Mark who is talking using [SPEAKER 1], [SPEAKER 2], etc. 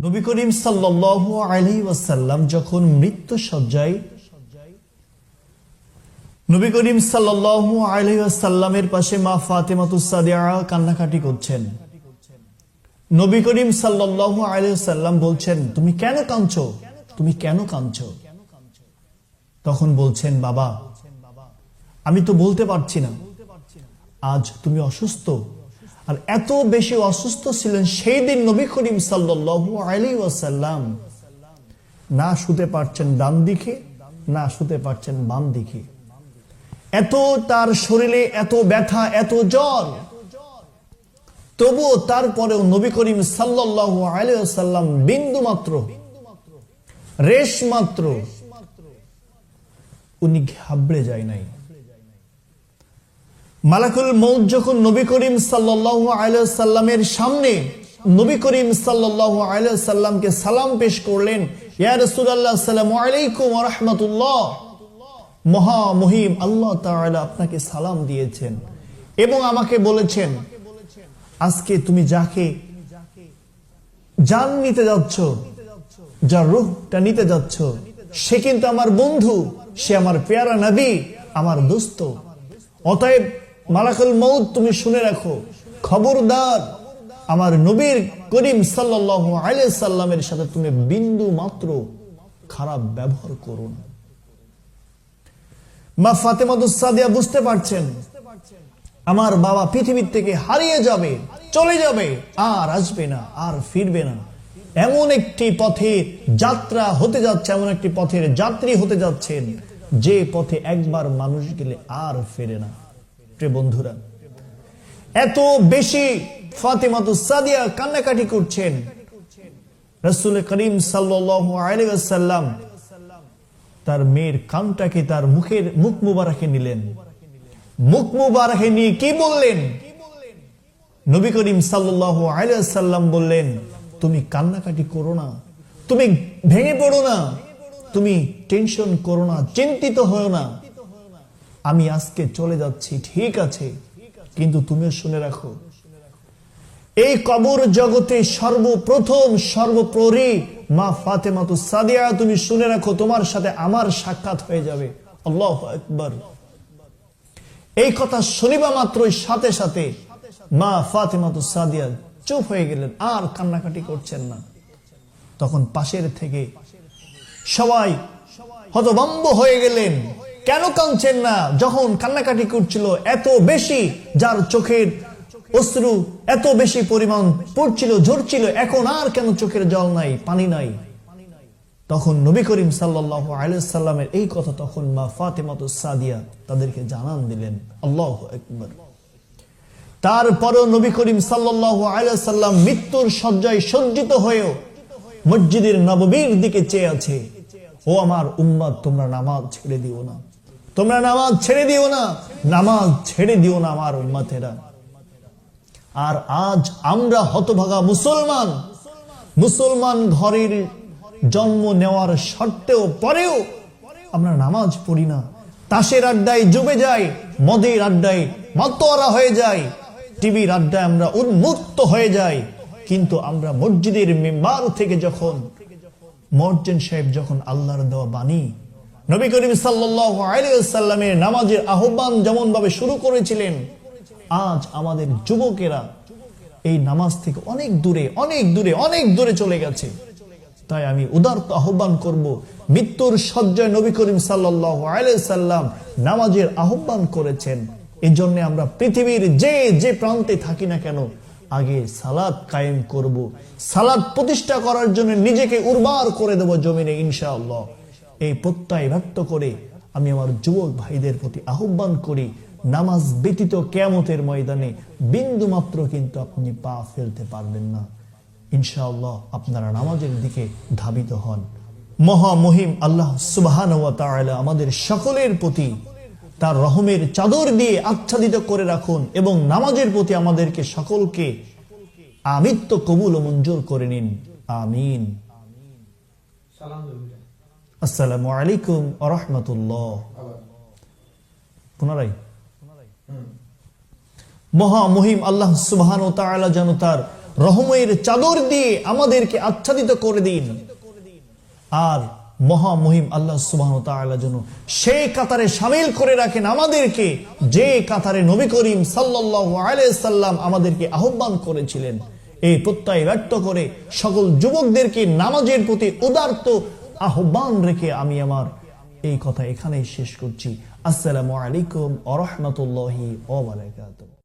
[SPEAKER 1] নবী করিম সাল্লাল্লাহু আলাইহি ওয়াসাল্লাম যখন মৃত্যু শয্যায়, নবী করিম সাল্লাল্লাহু আলাইহি ওয়াসাল্লামের পাশে মা ফাতেমাতুস সাদিয়া কান্নাকাটি করছেন। নবী করিম সাল্লাল্লাহু আলাইহি ওয়াসাল্লাম বলছেন, তুমি কেন কাঁদছো? তুমি কেন কাঁদছো? তখন বলছেন, বাবা, আমি তো বলতে পারছি না, আজ তুমি অসুস্থ। আর এত বেশি অসুস্থ ছিলেন সেই দিন নবী করিম সাল্লাল্লাহু আলাইহি ওয়াসাল্লাম না শুতে পারছেন ডান দিকে, না শুতে পারছেন বাম দিকে। এত তার শরীরে এত ব্যথা, এত জ্বর, তবুও তারপরেও নবী করিম সাল্লাল্লাহু আলাইহি ওয়াসাল্লাম বিন্দু মাত্র, রেশ মাত্র উনি ঘাবড়ে যায় নাই। মালাকুল মউত যখন নবী করিম সাল্লাল্লাহু আলাইহি ওয়াসাল্লামের সামনে নবী করিম সাল্লাল্লাহু আলাইহি ওয়াসাল্লামকে সালাম পেশ করলেন, ইয়া রাসূলুল্লাহ আসসালামু আলাইকুম ওয়া রাহমাতুল্লাহ, মহা মহিম আল্লাহ তাআলা আপনাকে সালাম দিয়েছেন এবং আমাকে বলেছেন, আজকে তুমি যাকে জান নিতে যাচ্ছ, যার রূহটা নিতে যাচ্ছ, সে কিন্তু আমার বন্ধু, সে আমার পেয়ারা নবী, আমার দোস্ত। অতএব মালাকুল মউত, তুমি শুনে রাখো, খবরদার আমার নবীর করিম সাল্লাল্লাহু আলাইহি সাল্লামের সাথে তুমি বিন্দু মাত্র খারাপ ব্যবহার করো না। মা ফাতেমাতুস সাদিয়া বুঝতে পারছেন, আমার বাবা পৃথিবীর থেকে হারিয়ে যাবে, চলে যাবে, আর আসবে না, আর ফিরবে না। এমন একটি পথে যাত্রা হতে যাচ্ছে, এমন একটি পথের যাত্রী হতে যাচ্ছেন যে পথে একবার মানুষ গেলে আর ফেরে না। প্রিয় বন্ধুরা, এত বেশি ফাতেমাতুস সাদিয়া কান্নাকাটি করছেন, রাসূল করিম সাল্লাল্লাহু আলাইহি ওয়াসাল্লাম তার মেয়ের কানটাকে তার মুখ মুবারকে নিলেন। মুখ মুবারকে নিয়ে কি বললেন? নবী করিম সাল্লাল্লাহু আলাইহি ওয়াসাল্লাম বললেন, তুমি কান্নাকাটি করো না, তুমি ভেঙে পড়ো না, তুমি টেনশন করো না, চিন্তিত হও না। আমি আজকে চলে যাচ্ছি, ঠিক আছে, কিন্তু তুমিও শুনে রাখো, এই কবর জগতে সর্বপ্রথম সর্বোপরি মা ফাতেমাতুস সাদিয়া, তুমি শুনে রাখো, তোমার সাথে আমার সাক্ষাৎ হয়ে যাবে। আল্লাহু আকবার। এই কথা শুনিবা মাত্রই সাথে সাথে মা ফাতেমাতুস সাদিয়া চুপ হয়ে গেলেন, আর কান্নাকাটি করছেন না। তখন পাশের থেকে সবাই হতভম্ব হয়ে গেলেন, কেন কাঁদছেন না? যখন কান্নাকাটি করছিল এত বেশি, যার চোখের অশ্রু এত বেশি পরিমাণ পড়ছিল, ঝরছিল, এখন আর কেন চোখের জল নাই, পানি নাই? তখন নবী করিম সাল্লাল্লাহু আলাইহি সাল্লামের এই কথা তখন মা ফাতেমাতুস সাদিয়া তাদেরকে জানান দিলেন। আল্লাহু আকবার। তারপরেও নবী করিম সাল্লাল্লাহু আলাইহি সাল্লাম মৃত্যুর শয্যায় সজ্জিত হয়েও মসজিদের নববীর দিকে চেয়ে আছে। ও আমার উম্মত, তোমরা নামাজ ছেড়ে দিও না, তোমরা নামাজ ছেড়ে দিও না, নামাজ ছেড়ে দিও না আমার উম্মতেরা। আর আজ আমরা হতভাগা মুসলমান ঘরের জন্ম নেওয়ার সত্ত্বেও পরেও আমরা নামাজ পড়ি না, তাসের আড্ডায় ডুবে যাই, মদের আড্ডায় মাতোয়ারা হয়ে যাই, টিভির আড্ডায় আমরা উন্মুক্ত হয়ে যাই। কিন্তু আমরা মসজিদের মিম্বার থেকে যখন মুয়াজ্জিন সাহেব যখন আল্লাহর দেওয়া বাণী নবী করিম সাল্লাল্লাহু আলাইহি ওয়াসাল্লামের নামাজের আহ্বান যেমন ভাবে শুরু করেছিলেন, আজ আমাদের যুবকেরা এই নামাজ থেকে অনেক দূরে, অনেক দূরে, অনেক দূরে চলে গেছে। তাই আমি উদারত আহ্বান করব, মৃত্যুর শয্যায় নবী করিম সাল্লাল্লাহু আলাইহি সাল্লাম নামাজের আহ্বান করেছেন। এই জন্য আমরা পৃথিবীর যে প্রান্তে থাকি না কেন, আগে সালাত কায়েম করব, সালাত প্রতিষ্ঠা করার জন্য নিজেকে উর্বর করে দেব জমিনে ইনশাআল্লাহ। এই প্রত্যয় ব্যক্ত করে আমি আমার যুবক ভাইদের প্রতি আহ্বান করি, নামাজ ব্যতীত কিয়ামতের ময়দানে বিন্দু মাত্র কিন্তু আপনি পা ফেলতে পারবেন না। ইনশাআল্লাহ আপনারা নামাজের দিকে ধাবিত হন। মহা মহিম আল্লাহ সুবহানাহু ওয়া তাআলা আমাদের সকলের প্রতি তার রহমের চাদর দিয়ে আচ্ছাদিত করে রাখুন এবং নামাজের প্রতি আমাদেরকে সকলকে আমিত্ব কবুল ও মঞ্জুর করে নিন। আমিন। আসসালামু আলাইকুম ওয়া রাহমাতুল্লাহ। পুনরায় মহা মহিম আল্লাহ সুবহানাহু ওয়া তাআলা যেন তার রহমের চাদর দিয়ে আমাদেরকে আচ্ছাদিত করে দিন। আর মহামহিম আল্লাহ সুবহানাহু ওয়া তাআলা যেন সেই কাতারে শামিল করে রাখেন আমাদেরকে, যে কাতারে নবী করিম সাল্লাল্লাহু আলাইহি সাল্লাম আমাদেরকে আহ্বান করেছিলেন। এই প্রত্যয় ব্যক্ত করে সকল যুবকদেরকে নামাজের প্রতি উদারত আহ্বান রেখে আমি আমার এই কথা এখানেই শেষ করছি। আসসালামু আলাইকুম ওয়া রাহমাতুল্লাহি ওয়া বারাকাতুহু।